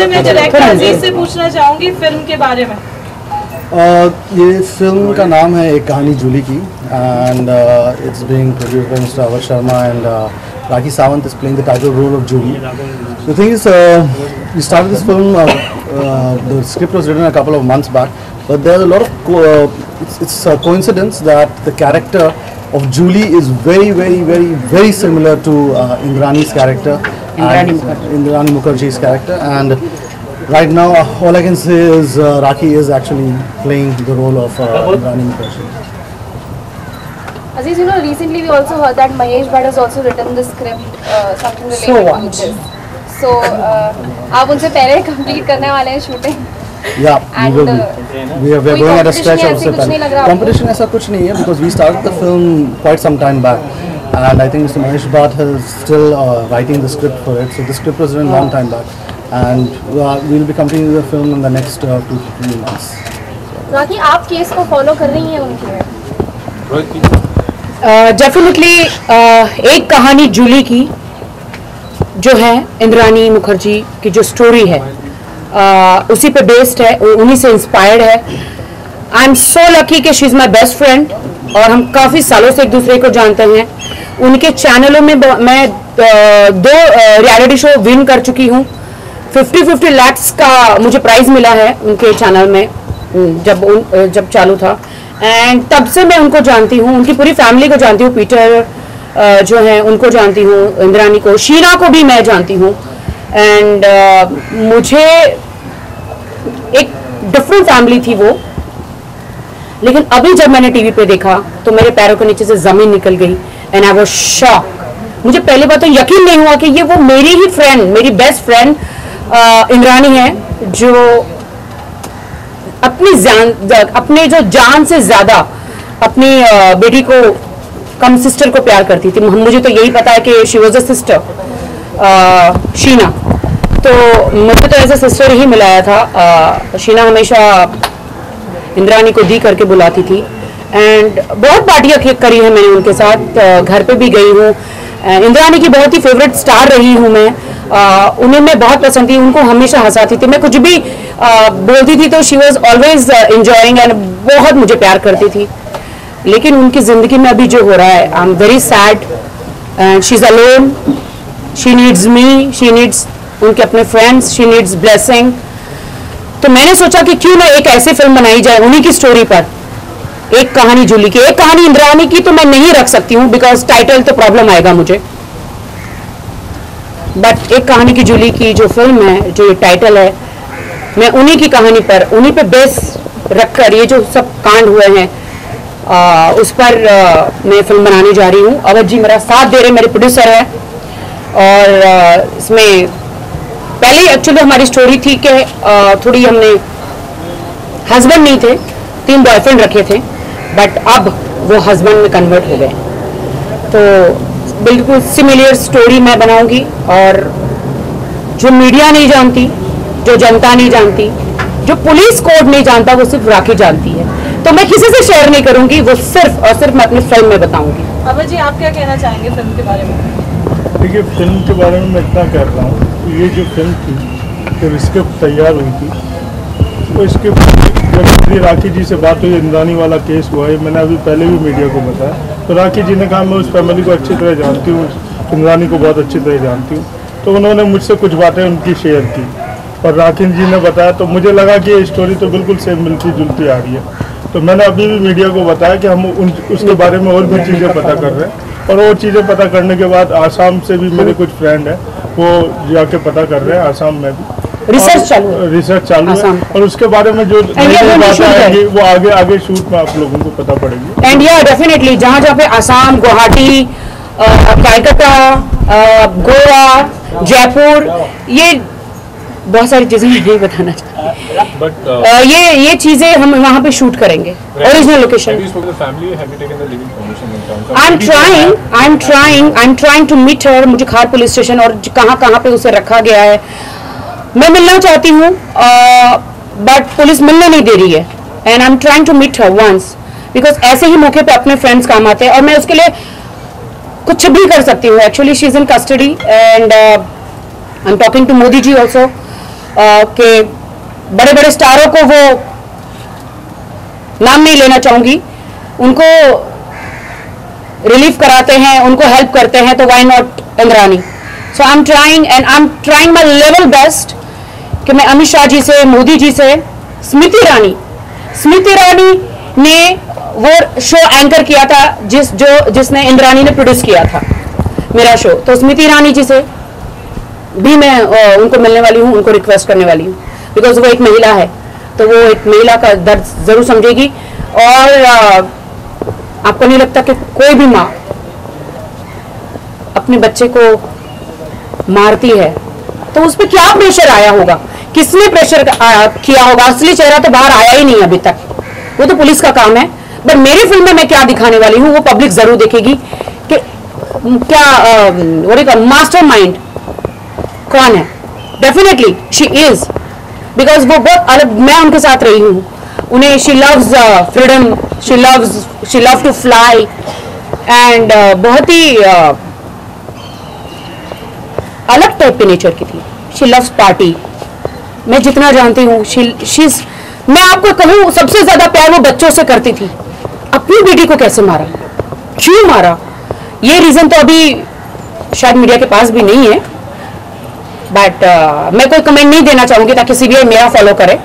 बारे में डायरेक्टर अजीज से पूछना चाहूँगी फिल्म के बारे में। ये फिल्म का नाम है एक कहानी जूली की, and it's being produced by mister our Sharma and Rakhi Sawant is playing the title role of Julie. The thing is, we started this film, the script was written a couple of months back, but there's a lot of, it's a coincidence that the character of Julie is very similar to Indrani's character, Indrani Mukherjee's character, and right now all I can say is Rakhi is actually playing the role of Indrani Mukherjee. Aziz, you know, recently we also heard that Mahesh Bhatt has also written the script, something related to this. So, आप उनसे पहले complete करने वाले हैं shooting? Yeah, we are going at a stretch of competition. ऐसा कुछ नहीं है because we started the film quite some time back, and I think Mr. Mahesh Bhatt is still writing the script for it. So the script was written long time back, and we will be completing the film in the next 2 to 3 months. राखी, आप case को follow कर रही हैं उनके? Definitely एक कहानी जूली की जो है इंद्रानी मुखर्जी की जो स्टोरी है उसी पे बेस्ड है, उन्हीं से इंस्पायर्ड है। आई एम सो लकी कि she is my best friend और हम काफ़ी सालों से एक दूसरे को जानते हैं। उनके चैनलों में मैं 2 रियलिटी शो विन कर चुकी हूँ। 50-50 lakhs का मुझे प्राइज़ मिला है उनके चैनल में जब चालू था, एंड तब से मैं उनको जानती हूँ, उनकी पूरी फैमिली को जानती हूँ। पीटर जो है उनको जानती हूँ, इंद्रानी को, शीना को भी मैं जानती हूँ, एंड मुझे एक डिफरेंट फैमिली थी वो, लेकिन अभी जब मैंने टीवी पे देखा तो मेरे पैरों के नीचे से जमीन निकल गई एंड आई वाज शॉक। मुझे पहली बात तो यकीन नहीं हुआ कि ये वो मेरी ही फ्रेंड, मेरी बेस्ट फ्रेंड इंद्रानी है जो अपने जो जान से ज्यादा अपनी बेटी को कम सिस्टर को प्यार करती थी। मुझे तो यही पता है कि she was a sister Sheena, तो मुझे तो ऐसा सिस्टर ही मिलाया था। शीना हमेशा इंद्रानी को दी करके बुलाती थी, एंड बहुत पार्टियाँ करी है मैंने उनके साथ, घर पे भी गई हूँ। इंद्रानी की बहुत ही फेवरेट स्टार रही हूँ मैं, उन्हें मैं बहुत पसंद थी, उनको हमेशा हंसाती थी, मैं कुछ भी बोलती थी तो she was always enjoying and बहुत मुझे प्यार करती थी। लेकिन उनकी ज़िंदगी में अभी जो हो रहा है, I am very sad and she is alone, she needs me, she needs उनके अपने फ्रेंड्स, शी नीड्स ब्लेसिंग। तो मैंने सोचा कि क्यों ना एक ऐसी फिल्म बनाई जाए उन्हीं की स्टोरी पर, एक कहानी जूली की। एक कहानी इंद्रानी की तो मैं नहीं रख सकती हूँ बिकॉज टाइटल तो प्रॉब्लम आएगा मुझे, बट एक कहानी की जूली की जो फिल्म है, जो ये टाइटल है, मैं उन्हीं की कहानी पर, उन्हीं पे बेस रखकर ये जो सब कांड हुए हैं उस पर मैं फिल्म बनाने जा रही हूँ। अवध जी मेरा साथ दे रहे, मेरे प्रोड्यूसर है, और इसमें पहले एक्चुअली हमारी स्टोरी थी कि थोड़ी हमने हस्बैंड नहीं थे, 3 बॉयफ्रेंड रखे थे, बट अब वो हस्बैंड में कन्वर्ट हो गए। तो बिल्कुल सिमिलर स्टोरी मैं बनाऊंगी, और जो मीडिया नहीं जानती, जो जनता नहीं जानती, जो पुलिस कोर्ट नहीं जानता, वो सिर्फ राखी जानती है। तो मैं किसी से शेयर नहीं करूंगी, वो सिर्फ और सिर्फ मैं अपनी फिल्म में बताऊंगी। अवध जी, आप क्या कहना चाहेंगे फिल्म के बारे में? देखिए, फिल्म के बारे में मैं इतना कह रहा हूँ, ये जो फिल्म थी, जब स्क्रिप्ट तैयार हुई थी, तो स्क्रिप्ट जब मेरी राखी जी से बात हुई, इंद्रानी वाला केस हुआ है, मैंने अभी पहले भी मीडिया को बताया, तो राखी जी ने कहा मैं उस फैमिली को अच्छी तरह जानती हूँ, इंद्रानी को बहुत अच्छी तरह जानती हूँ, तो उन्होंने मुझसे कुछ बातें उनकी शेयर की, और राखी जी ने बताया, तो मुझे लगा कि ये स्टोरी तो बिल्कुल सेम मिलती जुलती आ रही है। तो मैंने अभी भी मीडिया को बताया कि हम उसके बारे में और भी चीज़ें पता कर रहे हैं, और वो चीज़ें पता करने के बाद आसाम से भी मेरे कुछ फ्रेंड हैं, वो जाके पता कर रहे हैं, आसाम में भी रिसर्च चालू है, और उसके बारे में जो बातें आएंगी वो आगे शूट में आप लोगों को पता पड़ेगी। एंड या डेफिनेटली जहाँ पे आसाम, गुवाहाटी, कलकत्ता, गोवा, जयपुर, ये बहुत सारी चीजें नहीं बताना चाहती, ये चीजें हम वहाँ पे शूट करेंगे original location. I am trying to meet her. मुझे खार पुलिस स्टेशन और कहाँ पे उसे रखा गया है, मैं मिलना चाहती हूँ, बट पुलिस मिलने नहीं दे रही है, and I am trying to meet her once, because ऐसे ही मौके पे अपने फ्रेंड्स काम आते हैं, और मैं उसके लिए कुछ भी कर सकती हूँ। Actually she is in custody, and I am talking to Modi ji also, कि बड़े बड़े स्टारों को, वो नाम नहीं लेना चाहूंगी, उनको रिलीफ कराते हैं, उनको हेल्प करते हैं, तो why not Indrani. So I am trying my level best कि मैं अमित शाह जी से, मोदी जी से, स्मृति ईरानी ने वो शो एंकर किया था जिसने इंद्रानी ने प्रोड्यूस किया था मेरा शो, तो स्मृति ईरानी जी से भी मैं उनको मिलने वाली हूँ, उनको रिक्वेस्ट करने वाली हूँ, बिकॉज वो एक महिला है, तो वो एक महिला का दर्द जरूर समझेगी। और आपको नहीं लगता कि कोई भी माँ अपने बच्चे को मारती है तो उस पर क्या प्रेशर आया होगा, किसने प्रेशर किया होगा? असली चेहरा तो बाहर आया ही नहीं अभी तक, वो तो पुलिस का काम है। बट मेरी फिल्म में मैं क्या दिखाने वाली हूँ वो पब्लिक जरूर देखेगी कि क्या मास्टर माइंड कौन है। डेफिनेटली शी इज, बिकॉज वो बहुत अलग, मैं उनके साथ रही हूँ, उन्हें she loves freedom, she love to fly and बहुत ही अलग टाइप के नेचर की थी। शी लव्स पार्टी, मैं जितना जानती हूँ मैं आपको कहूँ सबसे ज्यादा प्यार वो बच्चों से करती थी। अपनी बेटी को कैसे मारा, क्यों मारा, ये रीजन तो अभी शायद मीडिया के पास भी नहीं है, बट मैं कोई कमेंट नहीं देना चाहूंगी ताकि सीबीआई मेरा फॉलो करे।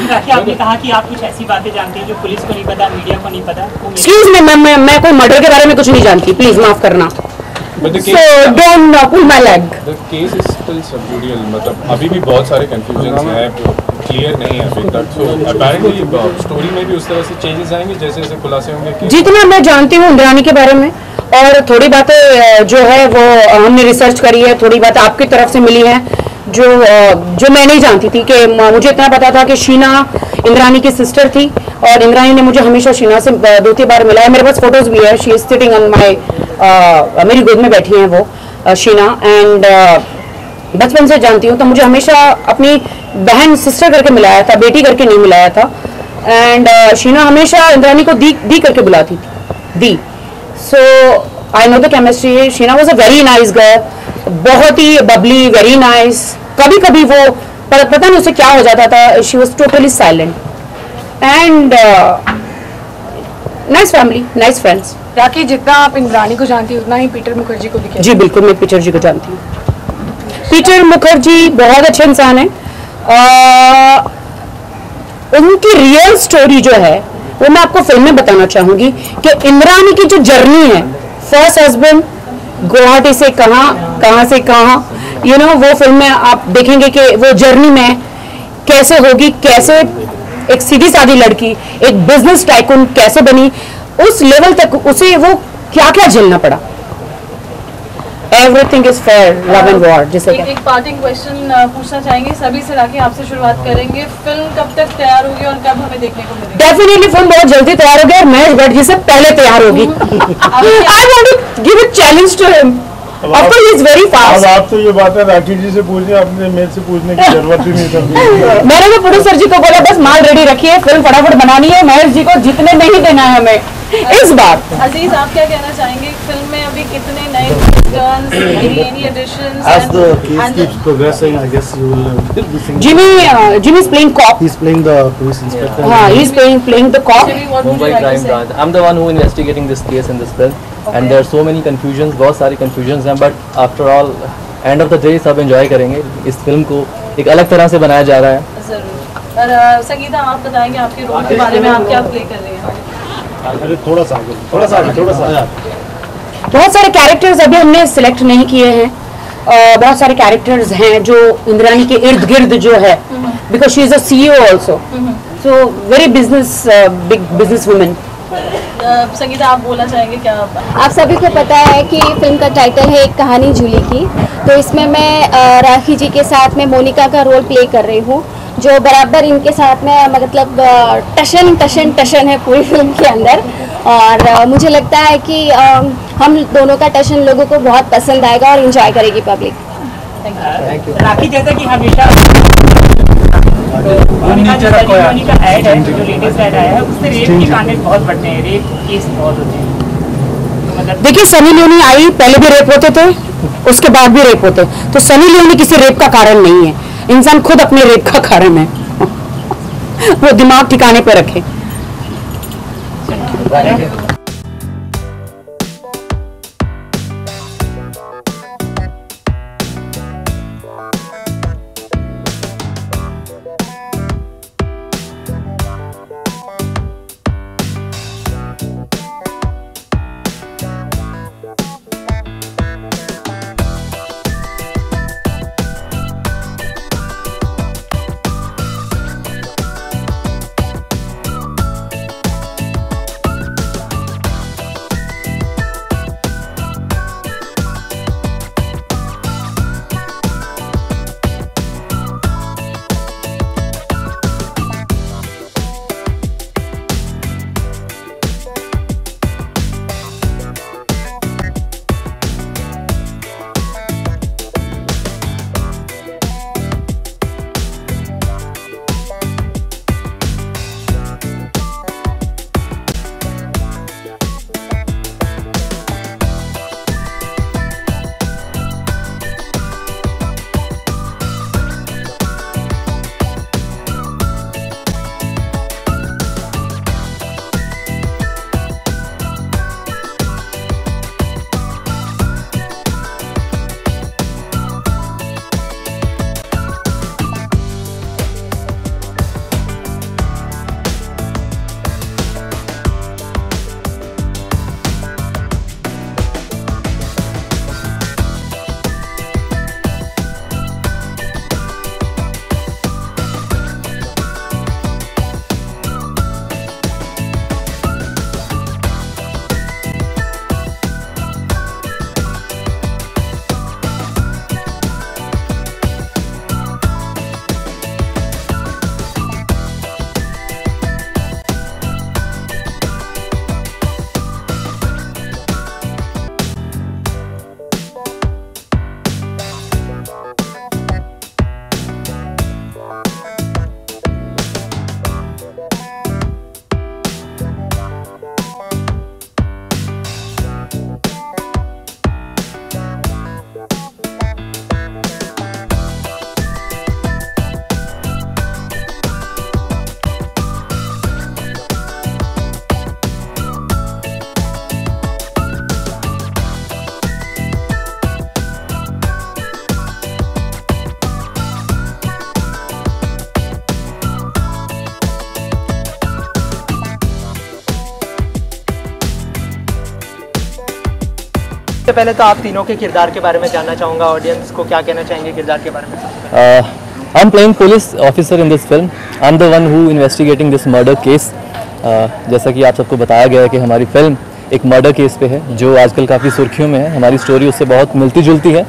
राखी, आपने कहा कि आप कुछ ऐसी बातें जानती हैं जो पुलिस को नहीं पता, मीडिया को नहीं पता। एक्सक्यूज मी, मैं कोई मर्डर के बारे में कुछ नहीं जानती, प्लीज माफ करना। So don't pull my leg. The case is still sub judice, मतलब अभी भी बहुत सारे confusions हैं, क्लियर नहीं है अभी तक। So apparently स्टोरी में भी उस तरह से चेंजेस आएंगे जैसे जैसे खुलासे होंगे। जितना मैं जानती हूँ इंद्रानी के बारे में, और थोड़ी बातें जो है वो हमने रिसर्च करी है, थोड़ी बातें आपकी तरफ से मिली हैं जो मैं नहीं जानती थी। कि मुझे इतना पता था कि शीना इंद्रानी की सिस्टर थी, और इंद्रानी ने मुझे हमेशा शीना से 2-3 बार मिला है। मेरे पास फोटोज भी है, she is sitting on my, मेरी गोद में बैठी हैं वो शीना, एंड बचपन से जानती हूँ, तो मुझे हमेशा अपनी बहन सिस्टर करके मिलाया था, बेटी करके नहीं मिलाया था। एंड शीना हमेशा इंद्रानी को दी करके बुलाती थी, दी। So I know the chemistry. Sheena was a very nice girl, बहुत ही बबली, वेरी नाइस। कभी कभी वो पता नहीं उसे क्या हो जाता था, she was totally silent and nice family, nice friends. Rakhi, जितना आप इंद्रानी को जानती हैं उतना ही पीटर मुखर्जी को भी। जी बिल्कुल, मैं पीटर जी को जानती हूँ। पीटर मुखर्जी बहुत अच्छे इंसान हैं। उनकी रियल स्टोरी जो है वो मैं आपको फिल्म में बताना चाहूंगी कि इंद्रानी की जो जर्नी है, फर्स्ट हस्बैंड गुवाहाटी से कहाँ से कहाँ, वो फिल्म में आप देखेंगे कि वो जर्नी में कैसे होगी, कैसे एक सीधी सादी लड़की एक बिजनेस टाइकून कैसे बनी, उस लेवल तक उसे वो क्या क्या झेलना पड़ा। Everything is fair, love and war जिसे एक पार्टिंग क्वेश्चन पूछना चाहेंगे सभी से। राखी, आपसे शुरुआत करेंगे, फिल्म कब तक तैयार होगी और कब हमें देखने को मिलेगी? डेफिनेटली फिल्म बहुत जल्दी तैयार होगी और महेश भट्ट जी से पहले तैयार होगी। I want to give a challenge to him. Of course, he is very fast. अब आप तो ये बात है राखी जी से पूछिए, आपने मेरे से पूछने की जरूरत ही नहीं था। मैंने तो प्रोड्यूसर जी को बोला बस माल रेडी रखिए, फिल्म फटाफट बनानी है, महेश जी को जितने नहीं देना है हमें इस बार। अजीज, आप क्या कहना चाहेंगे? फिल्म में अभी कितने नए turns, any additions? As the case keeps progressing, I guess you will be seeing. Jimmy is playing cop. He's playing the police inspector. He is playing the cop. Jimmy, what would you Mumbai like to crime say? branch. I'm the one who investigating this case in this film, and there are so many confusions, बहुत सारी confusions हैं, but after all, end of the day सब enjoy करेंगे। इस film को एक अलग तरह से बनाया जा रहा है। जरूर। और संगीता, आप बताएंगे आपके रोल के बारे में, आप क्या प्ले कर रही हैं? अरे थोड़ा सा बहुत सारे कैरेक्टर्स अभी हमने सिलेक्ट नहीं किए हैं। बहुत सारे कैरेक्टर्स हैं जो इंद्रानी के इर्द गिर्द जो है, because she is a CEO also, so very big business women. Sangeeta, आप बोलना चाहेंगे क्या? आप सभी को पता है कि फिल्म का टाइटल है एक कहानी जूली की, तो इसमें मैं राखी जी के साथ में मोनिका का रोल प्ले कर रही हूँ, जो बराबर इनके साथ में मतलब टशन है पूरी फिल्म के अंदर। और मुझे लगता है कि हम दोनों का टशन लोगों को बहुत पसंद आएगा और एंजॉय करेगी पब्लिक। Thank you. राखी, जैसा कि हमेशा का ऐड है, जो लेटेस्ट ऐड आया है, उससे रेप के कांड बहुत बढ़ते हैं, रेप केस बहुत होते हैं। देखिए, सनी लियोनी आई, पहले भी रेप होते थे, उसके बाद भी रेप होते, तो सनी लियोनी किसी रेप का कारण नहीं है। इंसान खुद अपने रेप का कारण है। वो दिमाग ठिकाने पे रखे। सबसे पहले तो आप तीनों के किरदार के बारे में जानना चाहूँगा, ऑडियंस को क्या कहना चाहेंगे किरदार के बारे में? I am playing police officer in this film. I am the one who investigating this murder case. जैसा कि आप सबको बताया गया है कि हमारी फिल्म एक मर्डर केस पे है जो आजकल काफ़ी सुर्खियों में है। हमारी स्टोरी उससे बहुत मिलती जुलती है,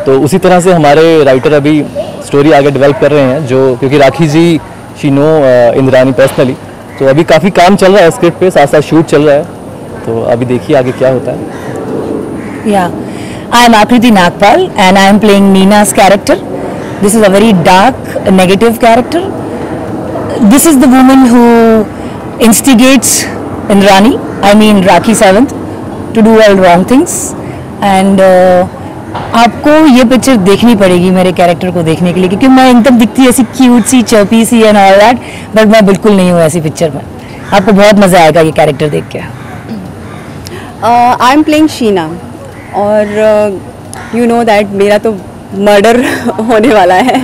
तो उसी तरह से हमारे राइटर अभी स्टोरी आगे डेवलप कर रहे हैं, जो क्योंकि राखी जी शी नो इंद्रानी पर्सनली, तो अभी काफ़ी काम चल रहा है स्क्रिप्ट पे, साथ साथ शूट चल रहा है, तो अभी देखिए आगे क्या होता है। Yeah, I am Akriti Nagpal and I am playing Neena's character. This is a very dark, negative character. This is the woman who instigates Indrani, I mean Rakhi Sawant, to do all wrong things. And आपको ये picture देखनी पड़ेगी मेरे character को देखने के लिए, क्योंकि मैं एकदम दिखती ऐसी क्यूट सी, चर्पी सी एंड ऑल दैट, बट मैं बिल्कुल नहीं हूँ ऐसी पिक्चर में। आपको बहुत मज़ा आएगा ये कैरेक्टर देख के। आई एम प्लेइंग शीना और यू नो दैट मेरा तो मर्डर होने वाला है,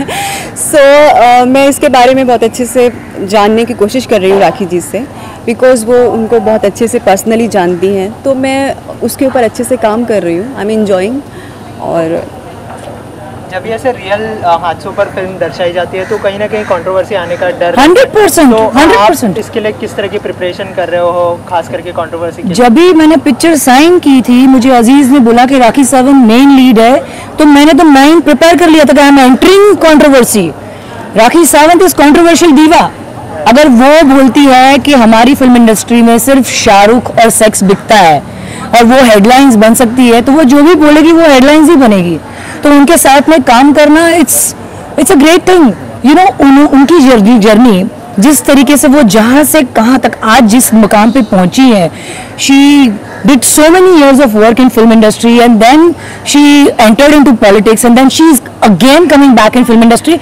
सो मैं इसके बारे में बहुत अच्छे से जानने की कोशिश कर रही हूँ राखी जी से, बिकॉज़ वो उनको बहुत अच्छे से पर्सनली जानती हैं, तो मैं उसके ऊपर अच्छे से काम कर रही हूँ। I am enjoying. और जब ऐसे रियल हादसों पर फिल्म दर्शाई जाती है तो कहीं ना कहीं कंट्रोवर्सी आने का डर 100%, तो 100%। आप इसके लिए किस तरह की प्रिपरेशन कर रहे हो, खास करके कंट्रोवर्सी? जब भी मैंने पिक्चर साइन की थी, मुझे अजीज ने बोला कि राखी सावंत मेन लीड है, तो मैंने तो माइंड प्रिपेयर कर लिया था कि I am entering controversy. Rakhi Sawant is controversial दीवा। अगर वो बोलती है कि हमारी फिल्म इंडस्ट्री में सिर्फ शाहरुख और सेक्स बिकता है और वो हेडलाइंस बन सकती है, तो वो जो भी बोलेगी वो हेडलाइंस ही बनेगी। तो उनके साथ में काम करना it's a great thing, you know. उनकी जर्नी जिस तरीके से वो जहाँ से कहाँ तक आज जिस मुकाम पे पहुंची है, she did so many years of work in film industry and then she entered into politics and then she is again coming back in film industry.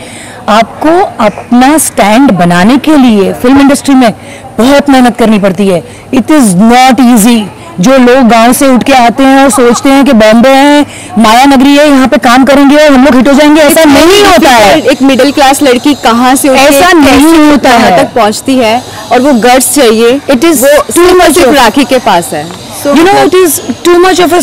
आपको अपना स्टैंड बनाने के लिए फिल्म इंडस्ट्री में बहुत मेहनत करनी पड़ती है। It is not easy. जो लोग गांव से उठ के आते हैं और सोचते हैं कि बॉम्बे है, माया नगरी है, यहाँ पे काम करेंगे और हम लोग हिट हो जाएंगे, ऐसा नहीं होता है। एक मिडिल क्लास लड़की कहाँ से ऐसा नहीं होता है, तक पहुँचती है और वो गट्स चाहिए। It is too much of Rakhi के पास है। You know it is too much of a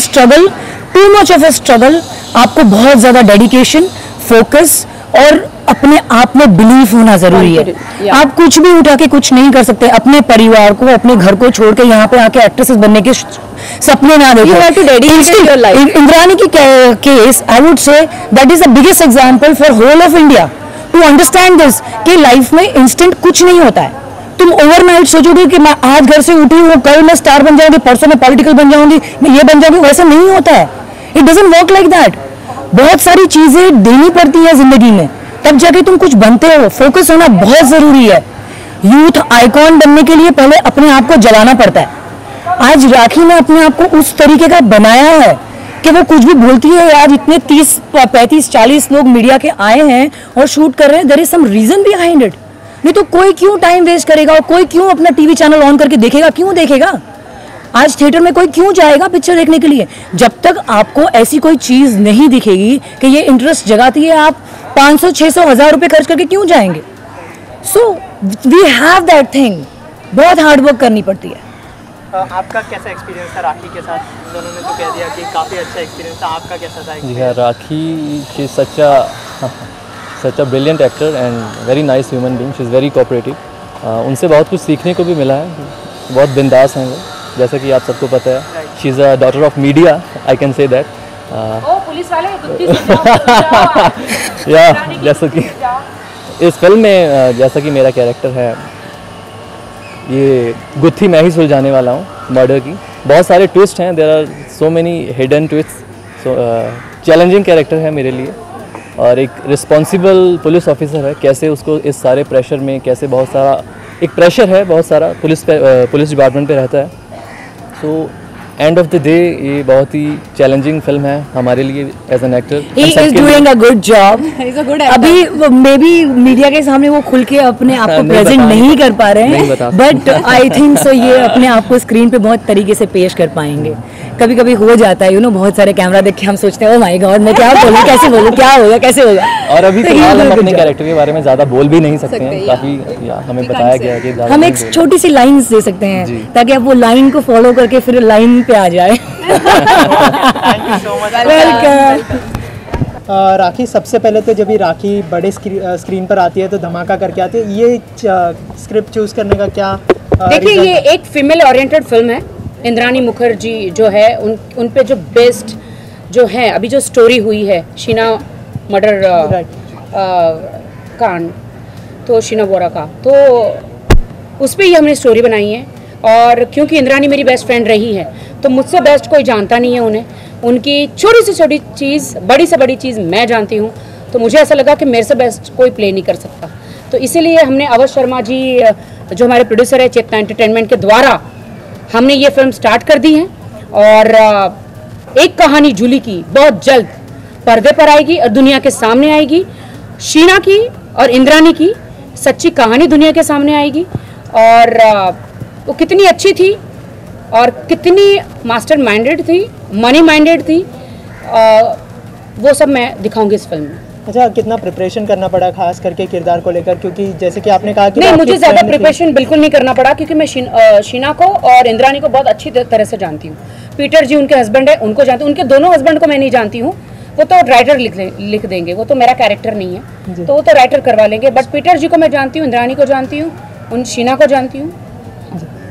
struggle. आपको बहुत ज्यादा डेडिकेशन, फोकस और अपने आप में बिलीफ होना जरूरी है। आप कुछ भी उठा के कुछ नहीं कर सकते। अपने परिवार को, अपने घर को छोड़ के यहाँ पे आके एक्ट्रेसेस बनने के सपने ना देखो। इंद्रानी की case I would say that is the biggest example for whole of India to understand this कि लाइफ में इंस्टेंट कुछ नहीं होता है। तुम ओवरनाइट सोचोगे कि मैं आज घर से उठी हूँ, कल मैं स्टार बन जाऊंगी, परसों मैं पॉलिटिकल बन जाऊंगी, मैं ये बन जाऊंगी, वैसा नहीं होता है। It doesn't work like that. बहुत सारी चीजें देनी पड़ती है जिंदगी में, तब जाके तुम कुछ बनते हो। फोकस होना बहुत जरूरी है। यूथ आइकॉन बनने के लिए पहले अपने आप को जलाना पड़ता है। आज राखी ने अपने आप को उस तरीके का बनाया है कि वो कुछ भी बोलती है। आज इतने 30, 35, 40 लोग मीडिया के आए हैं और शूट कर रहे हैं। There is some reason behind it. नहीं तो कोई क्यों टाइम वेस्ट करेगा और कोई क्यों अपना टीवी चैनल ऑन करके देखेगा? क्यों देखेगा? आज थिएटर में कोई क्यों जाएगा पिक्चर देखने के लिए? जब तक आपको ऐसी कोई चीज नहीं दिखेगी कि ये इंटरेस्ट जगाती है, आप 500, 600, 1000 रुपए खर्च करके क्यों जाएंगे? So we have that thing. बहुत हार्ड वर्क करनी पड़ती है। आपका कैसा एक्सपीरियंस था राखी के साथ? दोनों ने तो कह दिया कि काफ़ी अच्छा एक्सपीरियंस था, आपका कैसा था? जी हाँ, Rakhi she is such a brilliant actor and very nice human being. She is very cooperative. उनसे बहुत कुछ सीखने को भी मिला है। बहुत बिंदास हैं वो, जैसा कि आप सबको पता है। She is a daughter of media, I can say that. Police वाले या जैसा कि इस फिल्म में जैसा कि मेरा कैरेक्टर है, ये गुत्थी मैं ही सुलझाने वाला हूँ मर्डर की। बहुत सारे ट्विस्ट हैं, there are so many hidden twist. So challenging character है मेरे लिए और एक रिस्पॉन्सिबल पुलिस ऑफिसर है। कैसे उसको इस सारे प्रेशर में, कैसे बहुत सारा एक प्रेशर है, बहुत सारा पुलिस डिपार्टमेंट पे रहता है। So end of the day ये बहुत ही चैलेंजिंग फिल्म है हमारे लिए as an actor. He is doing a good job. अभी मे बी मीडिया के सामने वो खुल के अपने आप को प्रेजेंट नहीं कर पा रहे हैं, बट आई थिंक सो ये अपने आप को स्क्रीन पे बहुत तरीके से पेश कर पाएंगे। कभी कभी हो जाता है, यू नो, बहुत सारे कैमरा देख के हम सोचते हैं, ओह माय गॉड, मैं क्या बोलूं, कैसे बोलूं, क्या होगा, कैसे होगा। और अभी फिलहाल हम अपने कैरेक्टर के बारे में ज़्यादा बोल भी नहीं सकते हैं। काफ़ी हमें बताया गया है कि हम एक छोटी सी लाइन्स दे सकते हैं ताकि आप वो लाइन को फॉलो करके फिर लाइन पे आ जाए। राखी, सबसे पहले तो जब ये राखी बड़े स्क्रीन पर आती है तो धमाका करके आती है। ये स्क्रिप्ट चूज करने का क्या? देखिए, ये एक फीमेल ओरिएंटेड फिल्म है। इंद्रानी मुखर्जी जो है उन पे जो बेस्ट जो है अभी जो स्टोरी हुई है शीना मर्डर कांड, तो शीना बोरा का, तो उस पर ही हमने स्टोरी बनाई है। और क्योंकि इंद्रानी मेरी बेस्ट फ्रेंड रही है तो मुझसे बेस्ट कोई जानता नहीं है उन्हें। उनकी छोटी से छोटी चीज़, बड़ी से बड़ी चीज़ मैं जानती हूँ, तो मुझे ऐसा लगा कि मेरे से बेस्ट कोई प्ले नहीं कर सकता। तो इसीलिए हमने अवध शर्मा जी जो हमारे प्रोड्यूसर है चेतना एंटरटेनमेंट के द्वारा हमने ये फिल्म स्टार्ट कर दी है। और एक कहानी जूली की बहुत जल्द पर्दे पर आएगी और दुनिया के सामने आएगी। शीना की और इंद्रानी की सच्ची कहानी दुनिया के सामने आएगी। और वो कितनी अच्छी थी और कितनी मास्टर माइंडेड थी, मनी माइंडेड थी, वो सब मैं दिखाऊंगी इस फिल्म में। अच्छा, कितना प्रिपरेशन करना पड़ा खास करके किरदार को लेकर? क्योंकि जैसे कि आपने कहा कि नहीं, मुझे ज़्यादा प्रिपरेशन बिल्कुल नहीं करना पड़ा क्योंकि मैं शीना को और इंद्रानी को बहुत अच्छी तरह से जानती हूँ। पीटर जी उनके हस्बैंड है, उनको जानती हूँ। उनके दोनों हस्बैंड को मैं नहीं जानती हूँ, वो तो राइटर लिख देंगे, वो तो मेरा कैरेक्टर नहीं है, तो वो तो राइटर करवा लेंगे। बट पीटर जी को मैं जानती हूँ, इंद्रानी को जानती हूँ, उन शीना को जानती हूँ।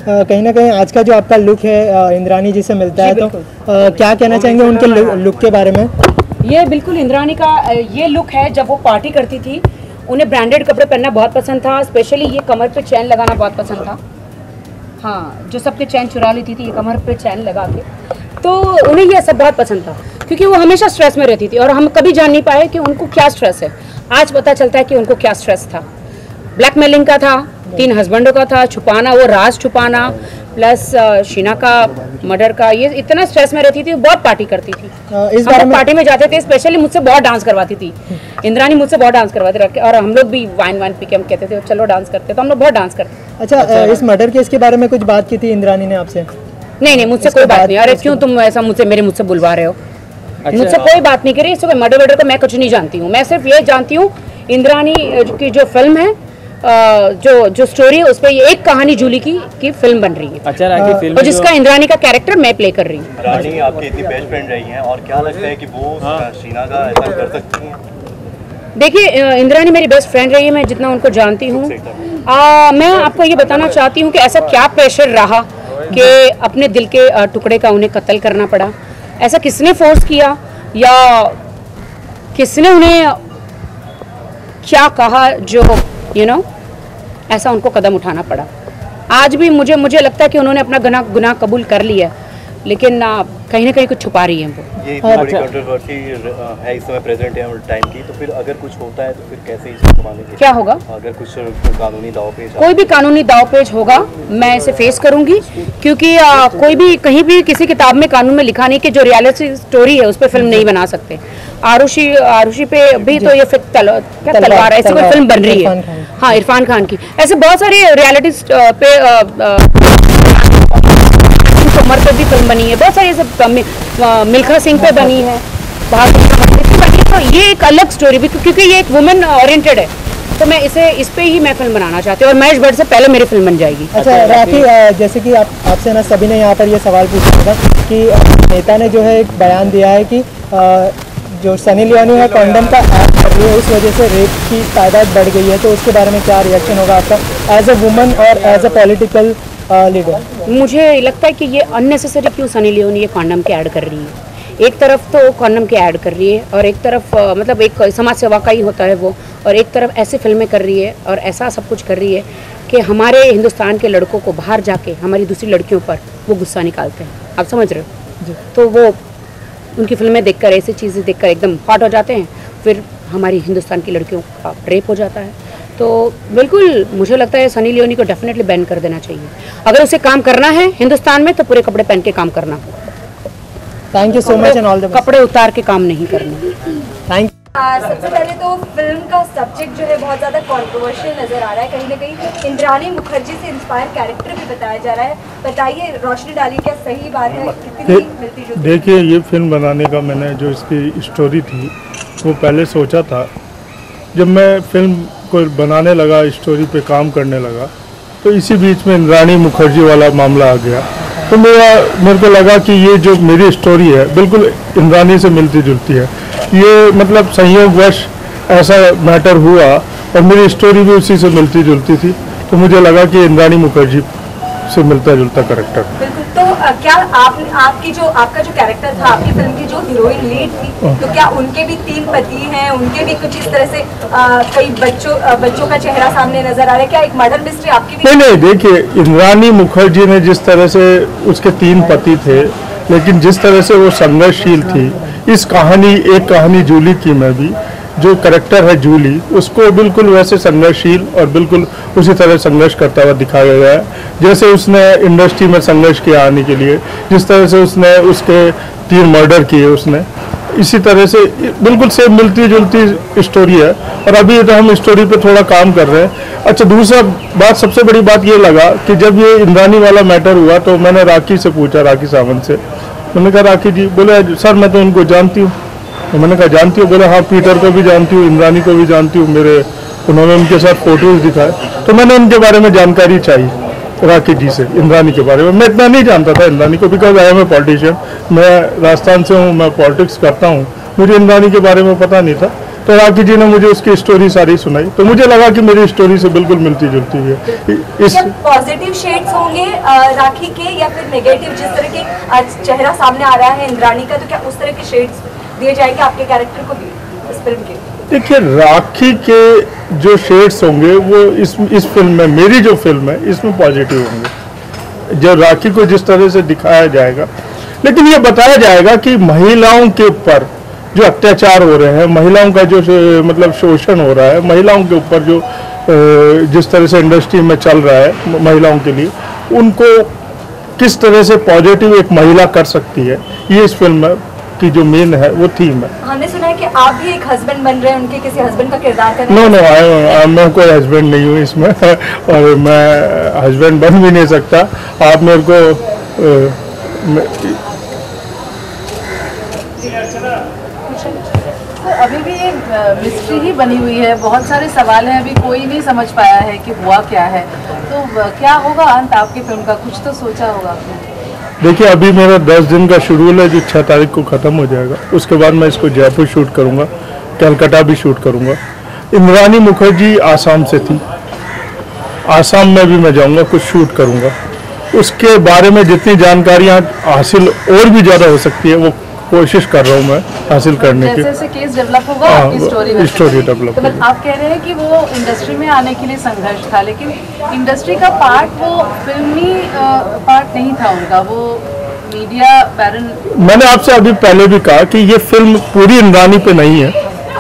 कहीं ना कहीं आज का जो आपका लुक है इंद्रानी जी से मिलता है, तो क्या कहना चाहेंगे उनके लुक के बारे में? ये बिल्कुल इंद्रानी का ये लुक है। जब वो पार्टी करती थी उन्हें ब्रांडेड कपड़े पहनना बहुत पसंद था, स्पेशली ये कमर पे चैन लगाना बहुत पसंद था। हाँ, जो सबके चैन चुरा लेती थी ये कमर पे चैन लगा के, तो उन्हें ये सब बहुत पसंद था क्योंकि वो हमेशा स्ट्रेस में रहती थी और हम कभी जान नहीं पाए कि उनको क्या स्ट्रेस है। आज पता चलता है कि उनको क्या स्ट्रेस था। ब्लैकमेलिंग का था, 3 हस्बैंडों का था, छुपाना, वो राज छुपाना, प्लस शीना का मर्डर का, ये इतना स्ट्रेस में रहती थी, बहुत पार्टी करती थी। इस बारे में पार्टी में जाते थे, स्पेशली मुझसे बहुत डांस करवाती थी इंद्रानी, मुझसे बहुत डांस करवाती रखे, और हम लोग भी वाइन पी के हम कहते थे चलो डांस करते, तो हम लोग बहुत डांस करते। अच्छा, इस मर्डर केस के बारे में कुछ बात की थी इंद्रानी ने आपसे? नहीं, मुझसे कोई बात नहीं। अरे क्यों तुम ऐसा मुझसे बुलवा रहे हो? मुझसे कोई बात नहीं करी। इसको मर्डर को मैं कुछ नहीं जानती हूँ। मैं सिर्फ ये जानती हूँ इंद्रानी की जो फिल्म है, जो स्टोरी है, उस पर ये एक कहानी जूली की फिल्म बन रही है। अच्छा, राखी फिल्म और जिसका इंद्रानी का कैरेक्टर मैं प्ले कर रही हूँ। रानी आपकी इतनी बेस्ट फ्रेंड रही हैं, और क्या लगता है कि वो शीना का ऐसा कर सकती हैं? देखिए, इंद्रानी मेरी बेस्ट फ्रेंड रही है, मैं जितना उनको जानती हूँ। मैं आपको ये बताना चाहती हूँ कि ऐसा क्या प्रेशर रहा कि अपने दिल के टुकड़े का उन्हें कत्ल करना पड़ा। ऐसा किसने फोर्स किया, या किसने उन्हें क्या कहा जो ऐसा उनको कदम उठाना पड़ा। आज भी मुझे लगता है कि उन्होंने अपना गुनाह कबूल कर लिया, लेकिन कहीं ना कहीं कुछ छुपा रही है वो। ये इतनी बड़ी कंट्रोवर्सी है इस समय प्रेजेंट टाइम की, तो फिर अगर कुछ होता है तो फिर कैसे इसे संभालेंगे? क्या होगा? अगर कुछ कानूनी दावपेच, कोई भी कानूनी दावपेच होगा, मैं इसे फेस करूंगी, क्योंकि कोई भी कहीं भी किसी किताब में कानून में लिखा नहीं कि जो रियलिटी स्टोरी है उस पर फिल्म नहीं बना सकते। आरुषि पे भी तो ये तलवार ऐसी कोई फिल्म बन रही है। हाँ, इरफान खान की। ऐसे बहुत सारी रियलिटी पे उमर पे भी फिल्म बनी है, बहुत सारी ऐसे मिल्खा सिंह पे बनी है, तो ये एक अलग स्टोरी भी, क्योंकि ये एक वुमेन ओरिएंटेड है, तो मैं इस पे ही मैं फिल्म बनाना चाहती हूँ, और महेश भट्ट से पहले मेरी फिल्म बन जाएगी। अच्छा राखी, जैसे कि आपसे ना सभी ने यहाँ पर ये सवाल पूछा था कि नेता ने जो है एक बयान दिया है कि जो सनी लियोनी है कॉन्डम का ऐड कर रही है, उस वजह से रेप की तादाद बढ़ गई है, तो उसके बारे में क्या रिएक्शन होगा आपका एज अ वुमन और एज अ पॉलिटिकल लीडर? मुझे लगता है कि ये अननेसेसरी क्यों सनी लियोनी ये कॉन्डम के ऐड कर रही है। एक तरफ तो कॉन्डम के ऐड कर रही है, और एक तरफ मतलब एक समाज सेवा का ही होता है वो, और एक तरफ ऐसी फिल्में कर रही है और ऐसा सब कुछ कर रही है कि हमारे हिंदुस्तान के लड़कों को बाहर जाके हमारी दूसरी लड़कियों पर वो गुस्सा निकालते हैं। आप समझ रहे हो? तो वो उनकी फिल्में देखकर, ऐसी चीज़ें देखकर एकदम हॉट हो जाते हैं, फिर हमारी हिंदुस्तान की लड़कियों का रेप हो जाता है। तो बिल्कुल मुझे लगता है सनी लियोनी को डेफिनेटली बैन कर देना चाहिए। अगर उसे काम करना है हिंदुस्तान में तो पूरे कपड़े पहन के काम करना। Thank you so much and all the best. कपड़े उतार के काम नहीं करना। थैंक सबसे पहले तो फिल्म का सब्जेक्ट जो है बहुत ज़्यादा कंट्रोवर्शियल नज़र आ रहा है, कहीं ना कहीं इंद्रानी मुखर्जी से इंस्पायर कैरेक्टर भी बताया जा रहा है। बताइए, रोशनी डाली, क्या सही बात है? कितनी मिलती जुलती? देखिए, ये फिल्म बनाने का मैंने जो इसकी स्टोरी थी वो पहले सोचा था। जब मैं फिल्म को बनाने लगा, स्टोरी पे काम करने लगा, तो इसी बीच में इंद्रानी मुखर्जी वाला मामला आ गया। तो मेरे को लगा कि ये जो मेरी स्टोरी है बिल्कुल इंद्रानी से मिलती जुलती है। ये मतलब संयोगवश ऐसा मैटर हुआ और मेरी स्टोरी भी उसी से मिलती जुलती थी, तो मुझे लगा कि इंद्रानी मुखर्जी से मिलता जुलता कैरेक्टर। बिल्कुल। तो क्या आपका जो कैरेक्टर था, आपकी फिल्म की जो हीरोइन लीड थी, तो क्या उनके भी 3 पति हैं? उनके भी कुछ इस तरह से कई बच्चों का चेहरा सामने नजर आ रहा है? क्या एक मर्डर मिस्ट्री आपकी भी? नहीं, देखिए, इंद्रानी मुखर्जी ने जिस तरह से, उसके 3 पति थे, लेकिन जिस तरह से वो संघर्षशील थी, इस कहानी एक कहानी जूली की में भी जो करेक्टर है जूली, उसको बिल्कुल वैसे संघर्षशील और बिल्कुल उसी तरह संघर्ष करता हुआ दिखाया गया है। जैसे उसने इंडस्ट्री में संघर्ष किया आने के लिए, जिस तरह से उसने उसके 3 मर्डर किए उसने, इसी तरह से बिल्कुल सेम मिलती जुलती स्टोरी है। और अभी तो हम स्टोरी पे थोड़ा काम कर रहे हैं। अच्छा, दूसरा बात, सबसे बड़ी बात ये लगा कि जब ये इंद्रानी वाला मैटर हुआ तो मैंने राखी से पूछा, राखी सावंत से, मैंने कहा राखी जी, बोले सर मैं तो इनको जानती हूँ। तो मैंने कहा जानती हूँ? बोले हाँ, पीटर को भी जानती हूँ, इंद्रानी को भी जानती हूँ, उन्होंने उनके साथ फोटोज दिखाए। तो मैंने उनके बारे में जानकारी चाहिए राखी जी से, इंद्रानी के बारे में। मैं इतना नहीं जानता था इंद्रानी को, because I am a politician, मैं राजस्थान से हूँ, मैं पॉलिटिक्स करता हूँ, मुझे इंद्रानी के बारे में पता नहीं था। तो राखी जी ने मुझे उसकी स्टोरी सारी सुनाई, तो मुझे लगा कि मेरी स्टोरी से बिल्कुल मिलती जुलती है। क्या पॉजिटिव शेड्स होंगे राखी के, या फिर नेगेटिव? जिस तरह के चेहरा सामने आ रहा है इंद्रानी का, तो क्या उस तरह के शेड्स दिए जाएंगे आपके कैरेक्टर को भी इस फिल्म के? देखिए, राखी के जो शेड्स होंगे वो इस फिल्म में, मेरी जो फिल्म है इसमें पॉजिटिव होंगे। जो राखी को जिस तरह से दिखाया जाएगा, लेकिन ये बताया जाएगा कि महिलाओं के ऊपर जो अत्याचार हो रहे हैं, महिलाओं का जो मतलब शोषण हो रहा है, महिलाओं के ऊपर जो जिस तरह से इंडस्ट्री में चल रहा है महिलाओं के लिए, उनको किस तरह से पॉजिटिव एक महिला कर सकती है, ये इस फिल्म की जो मेन है वो थीम है। हमने सुना है कि आप भी एक हस्बैंड बन रहे हैं, उनके किसी हस्बैंड का किरदार कर रहे नो हैं। मैं कोई हस्बैंड नहीं हूँ इसमें और मैं हस्बैंड बन भी नहीं सकता। आप मेरे को तो अभी भी ये मिस्ट्री ही बनी हुई है, बहुत सारे सवाल हैं, अभी कोई नहीं समझ पाया है कि हुआ क्या है। तो क्या होगा अंत आपकी फिल्म का, कुछ तो सोचा होगा आपने? देखिए, अभी मेरा 10 दिन का शेड्यूल है जो 6 तारीख को ख़त्म हो जाएगा। उसके बाद मैं इसको जयपुर शूट करूँगा, कलकत्ता भी शूट करूँगा। इंद्रानी मुखर्जी आसाम से थी, आसाम में भी मैं जाऊँगा, कुछ शूट करूँगा। उसके बारे में जितनी जानकारियाँ हासिल और भी ज़्यादा हो सकती है वो कोशिश कर रहा हूँ मैं हासिल करने की। जैसे केस डेवलप होगा आपकी स्टोरी डेवलप। तो आप कह रहे हैं कि वो इंडस्ट्री में आने के लिए संघर्ष था, लेकिन इंडस्ट्री का पार्ट वो फिल्मी पार्ट नहीं था उनका, वो मीडिया बैरन। मैंने आपसे अभी पहले भी कहा कि ये फिल्म पूरी इंद्रानी पे नहीं है,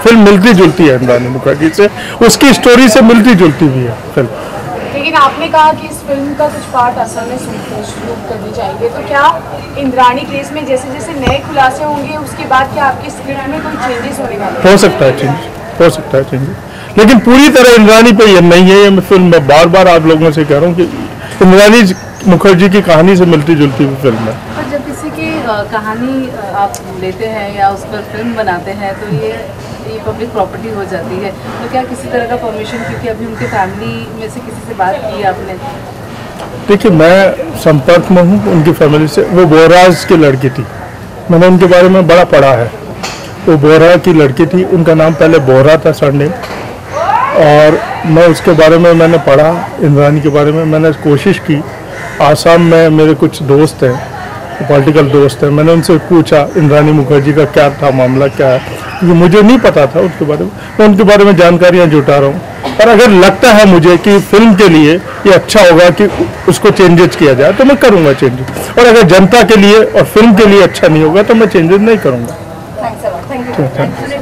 फिल्म मिलती जुलती है इंद्रानी मुखर्जी से, उसकी स्टोरी से मिलती जुलती भी है फिल्म। लेकिन आपने कहा कि इस फिल्म का कुछ पार्ट असल में शूट करनी चाहिए, तो क्या इंद्रानी केस में जैसे जैसे नए खुलासे होंगे उसके बाद क्या आपकी स्क्रिप्ट में कोई चेंजेस होने वाले? हो सकता है चेंज, हो सकता है चेंज, लेकिन पूरी तरह इंद्रानी पे ये नहीं है। ये फिल्म मैं बार बार आप लोगों से कह रहा हूँ कि इंद्रानी मुखर्जी की कहानी से मिलती जुलती हुई फिल्म है। पर जब किसी की कहानी आप लेते हैं या उस पर फिल्म बनाते हैं तो ये पब्लिक प्रॉपर्टी हो जाती है, तो क्या किसी तरह का परमिशन, क्योंकि अभी उनके फैमिली में से किसी से बात की आपने? देखिए, मैं संपर्क में हूँ उनकी फैमिली से। वो बोहराज की लड़की थी, मैंने उनके बारे में बड़ा पढ़ा है। वो बोहरा की लड़की थी, उनका नाम पहले बोहरा था सरनेम, और मैं उसके बारे में मैंने पढ़ा, इंद्रानी के बारे में मैंने कोशिश की। आसाम में मेरे कुछ दोस्त हैं, पॉलिटिकल दोस्त हैं, मैंने उनसे पूछा इंद्रानी मुखर्जी का क्या था मामला, क्या है, क्योंकि मुझे नहीं पता था उनके बारे में। मैं उनके बारे में जानकारियाँ जुटा रहा हूँ, और अगर लगता है मुझे कि फिल्म के लिए ये अच्छा होगा कि उसको चेंजेस किया जाए तो मैं करूँगा चेंजेस, और अगर जनता के लिए और फिल्म के लिए अच्छा नहीं होगा तो मैं चेंजेस नहीं करूँगा। Thanks a lot, thank you.